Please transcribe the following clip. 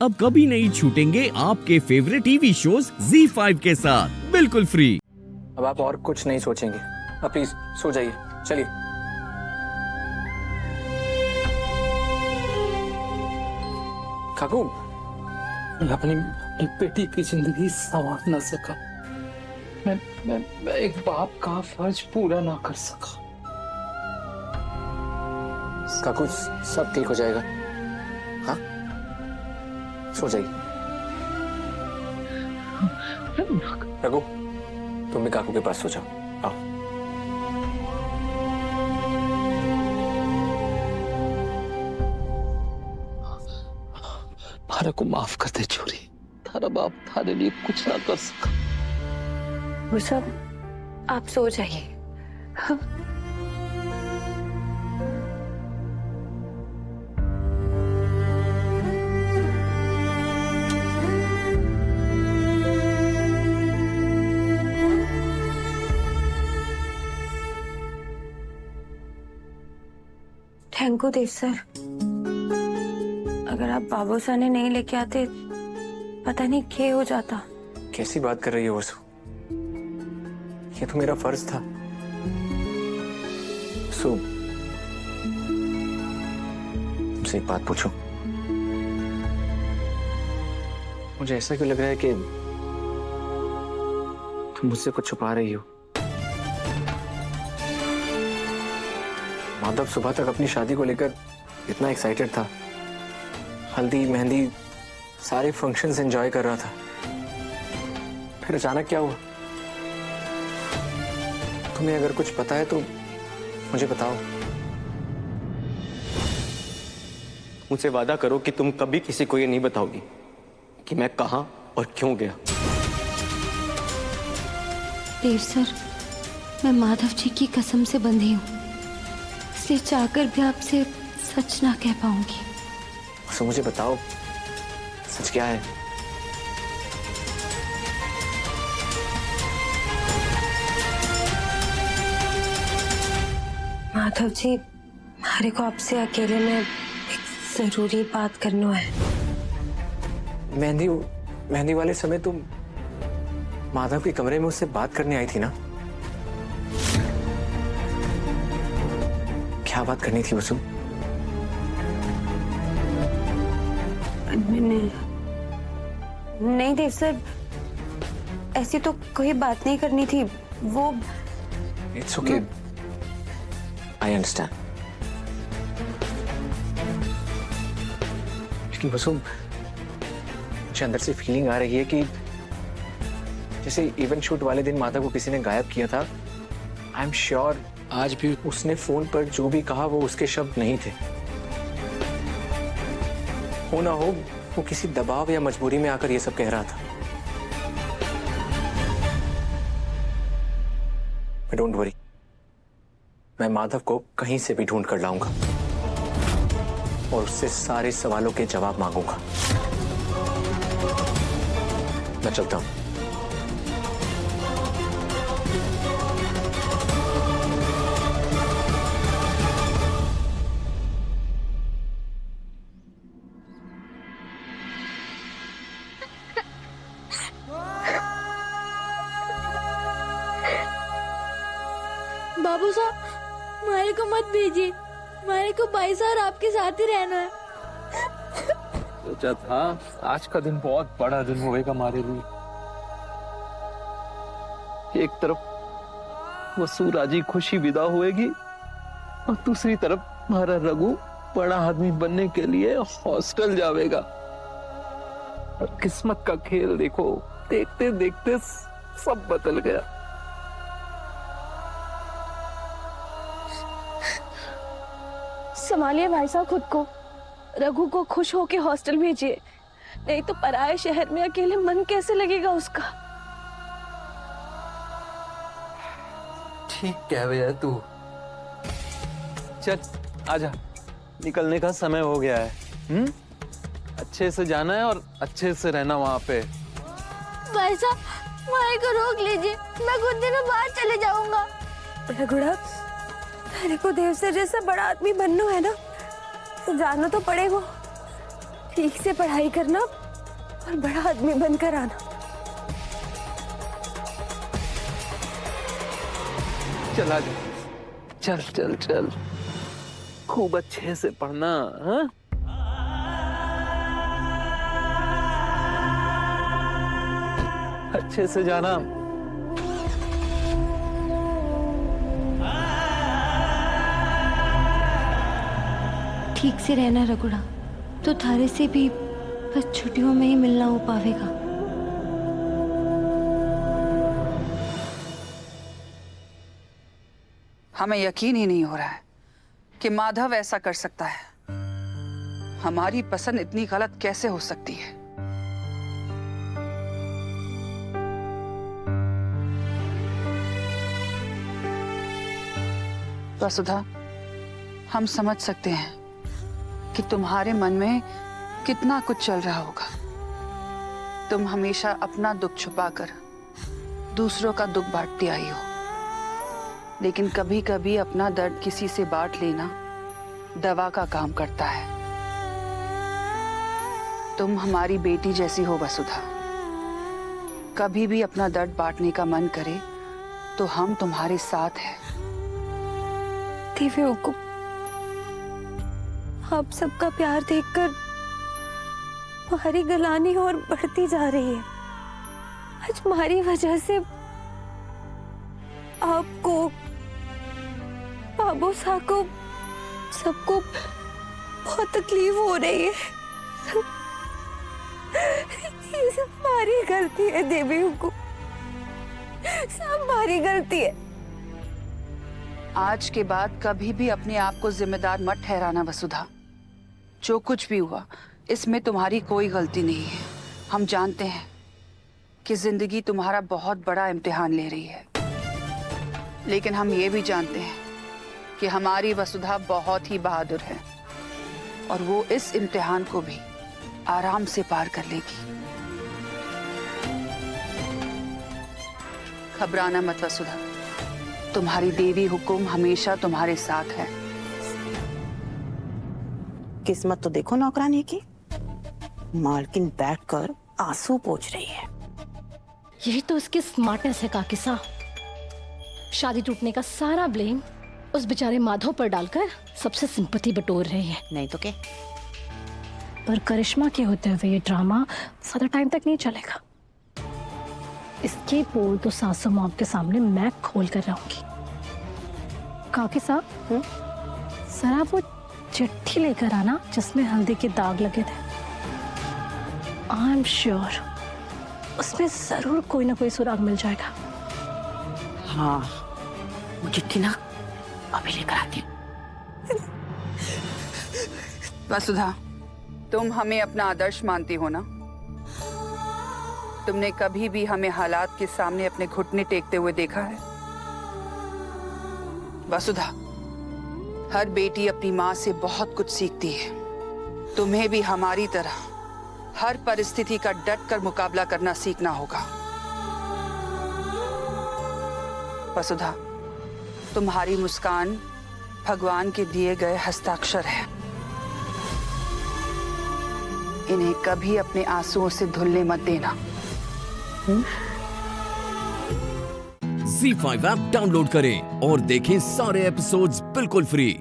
अब कभी नहीं छूटेंगे आपके फेवरेट टीवी शोज ZEE5 के साथ बिल्कुल फ्री। अब आप और कुछ नहीं सोचेंगे। अब प्लीज सो जाइए, चलिए। काकू, मैं अपनी बेटी की जिंदगी संवार न सका। मैं एक बाप का फर्ज पूरा ना कर सका। काकू सब ठीक हो जाएगा। हाँ, सो जाइए। काकू, तुम भी काकू के पास सो जाओ। आओ। मारा को माफ कर दे छोरी। थारा बाप थारे लिए कुछ ना कर सका। वो सब आप सो जाइए। Thank you Dev sir. अगर आप बाबू साने नहीं लेके आते पता नहीं क्या हो जाता। कैसी बात कर रही है वसु? ये तो मेरा फर्ज था। वसु, तुमसे एक बात पूछूं? मुझे ऐसा क्यों लग रहा है कि तुम मुझसे कुछ छुपा रही हो? माधव सुबह तक अपनी शादी को लेकर इतना एक्साइटेड था। हल्दी मेहंदी सारे फंक्शंस एंजॉय कर रहा था। फिर अचानक क्या हुआ? तुम्हें अगर कुछ पता है तो मुझे बताओ। मुझसे वादा करो कि तुम कभी किसी को ये नहीं बताओगी कि मैं कहां और क्यों गया। देव सर, मैं माधव जी की कसम से बंधी हूँ, इसलिए चाहकर भी आपसे सच ना कह पाऊंगी। तो मुझे बताओ, सच क्या है? माधव जी, हमारे को आपसे अकेले में एक जरूरी बात करना है। मेहंदी वाले समय तुम माधव के कमरे में उससे बात करने आई थी ना? क्या बात करनी थी वसु? नहीं देव सर, ऐसी तो कोई बात नहीं करनी थी। वो इट्स ओके, आई अंडरस्टैंड। लेकिन वसु, मुझे अंदर से फीलिंग आ रही है कि जैसे इवेंट शूट वाले दिन माधव को किसी ने गायब किया था। आई एम श्योर आज भी उसने फोन पर जो भी कहा वो उसके शब्द नहीं थे। हो ना हो वो किसी दबाव या मजबूरी में आकर ये सब कह रहा था। डोंट वरी, मैं माधव को कहीं से भी ढूंढ कर लाऊंगा और उससे सारे सवालों के जवाब मांगूंगा। मैं चलता हूं। बाबू साहब, हमारे को मत भेजिए। हमारे को भाई साहब आपके साथ ही रहना है। सोचा था आज का दिन बहुत बड़ा दिन होएगा हमारे लिए। एक तरफ वो सूराजी खुशी विदा होएगी और दूसरी तरफ हमारा रघु बड़ा आदमी बनने के लिए हॉस्टल जावेगा। और किस्मत का खेल देखो, देखते देखते सब बदल गया। संभालिए भाई साहब खुद को। रघु को खुश होके हॉस्टल भेजिए, नहीं तो पराये शहर में अकेले मन कैसे लगेगा उसका। ठीक कह भैया तू। चल आजा, निकलने का समय हो गया है। अच्छे से जाना है और अच्छे से रहना वहां पे। भाई साहब, हमारे को रोक लीजिए, मैं कुछ दिनों बाद चले जाऊंगा। रघुड़ा, तेरे को देव सर जैसा बड़ा आदमी बनना है ना, तो जाना तो पड़ेगा। ठीक से पढ़ाई करना और बड़ा आदमी बनकर आना। चला जा, चल चल चल, खूब अच्छे से पढ़ना। हाँ? अच्छे से जाना। ठीक से रहना रघुड़ा, तो थारे से भी बस छुट्टियों में ही मिलना हो पावेगा। हमें यकीन ही नहीं हो रहा है कि माधव ऐसा कर सकता है। हमारी पसंद इतनी गलत कैसे हो सकती है? वसुधा, हम समझ सकते हैं कि तुम्हारे मन में कितना कुछ चल रहा होगा। तुम हमेशा अपना दुख छुपाकर दूसरों का दुख बांटती आई हो, लेकिन कभी कभी अपना दर्द किसी से बांट लेना दवा का काम करता है। तुम हमारी बेटी जैसी हो वसुधा। कभी भी अपना दर्द बांटने का मन करे तो हम तुम्हारे साथ हैं। देवियों को आप सबका प्यार देखकर हमारी गलानी और बढ़ती जा रही है। आज हमारी वजह से आपको, बाबू साहब को, सबको बहुत तकलीफ हो रही है। ये सब हमारी गलती है देवियों को, सब हमारी गलती है। आज के बाद कभी भी अपने आप को जिम्मेदार मत ठहराना वसुधा। जो कुछ भी हुआ इसमें तुम्हारी कोई गलती नहीं है। हम जानते हैं कि जिंदगी तुम्हारा बहुत बड़ा इम्तिहान ले रही है, लेकिन हम ये भी जानते हैं कि हमारी वसुधा बहुत ही बहादुर है और वो इस इम्तिहान को भी आराम से पार कर लेगी। घबराना मत वसुधा, तुम्हारी देवी हुकुम हमेशा तुम्हारे साथ है। किस्मत तो देखो नौकरानी की, मालकिन बैठकर आंसू पोंछ रही है। यही तो उसकी स्मार्टनेस है काकी साहब। शादी टूटने का सारा ब्लेम उस बेचारे माधव पर डालकर सबसे सिंपैथी बटोर रही है। नहीं तो क्या? पर करिश्मा के होते हुए ये ड्रामा ज्यादा टाइम तक नहीं चलेगा। इसके पोल तो सासू मॉम के सामने मैं खोल कर रहूंगी। काकी साहब, जरा वो चिट्ठी लेकर आना जिसमें हल्दी के दाग लगे थे। आई एम श्योर उसमें जरूर कोई ना कोई सुराग मिल जाएगा। हाँ, वो चिट्ठी ना अभी लेकर आती हूँ। वसुधा, तुम हमें अपना आदर्श मानती हो ना? तुमने कभी भी हमें हालात के सामने अपने घुटने टेकते हुए देखा है? वसुधा, हर बेटी अपनी माँ से बहुत कुछ सीखती है। तुम्हें भी हमारी तरह हर परिस्थिति का डट कर मुकाबला करना सीखना होगा। वसुधा, तुम्हारी मुस्कान भगवान के दिए गए हस्ताक्षर है। इन्हें कभी अपने आंसुओं से धुलने मत देना। ZEE5 ऐप डाउनलोड करें और देखें सारे एपिसोड्स बिल्कुल फ्री।